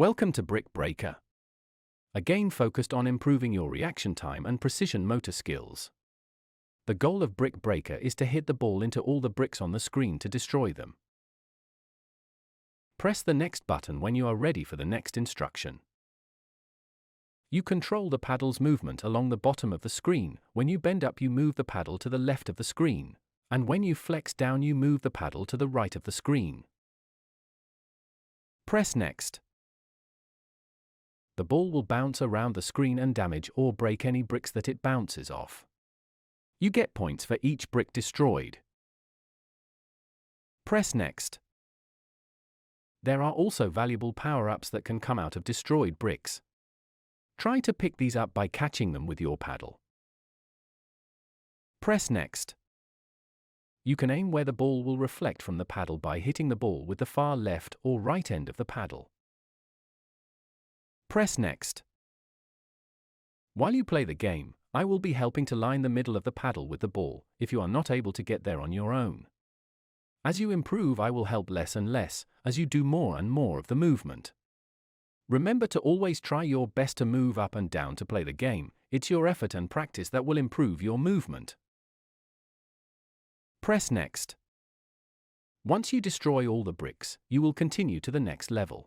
Welcome to Brickbreaker, a game focused on improving your reaction time and precision motor skills. The goal of Brickbreaker is to hit the ball into all the bricks on the screen to destroy them. Press the next button when you are ready for the next instruction. You control the paddle's movement along the bottom of the screen. When you bend up, you move the paddle to the left of the screen, and when you flex down, you move the paddle to the right of the screen. Press Next. The ball will bounce around the screen and damage or break any bricks that it bounces off. You get points for each brick destroyed. Press Next. There are also valuable power-ups that can come out of destroyed bricks. Try to pick these up by catching them with your paddle. Press Next. You can aim where the ball will reflect from the paddle by hitting the ball with the far left or right end of the paddle. Press Next. While you play the game, I will be helping to line the middle of the paddle with the ball if you are not able to get there on your own. As you improve, I will help less and less as you do more and more of the movement. Remember to always try your best to move up and down to play the game. It's your effort and practice that will improve your movement. Press Next. Once you destroy all the bricks, you will continue to the next level.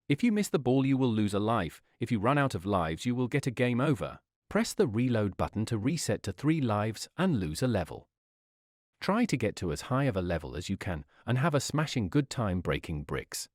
If you miss the ball, you will lose a life. If you run out of lives, you will get a game over. Press the reload button to reset to 3 lives and lose a level. Try to get to as high of a level as you can and have a smashing good time breaking bricks.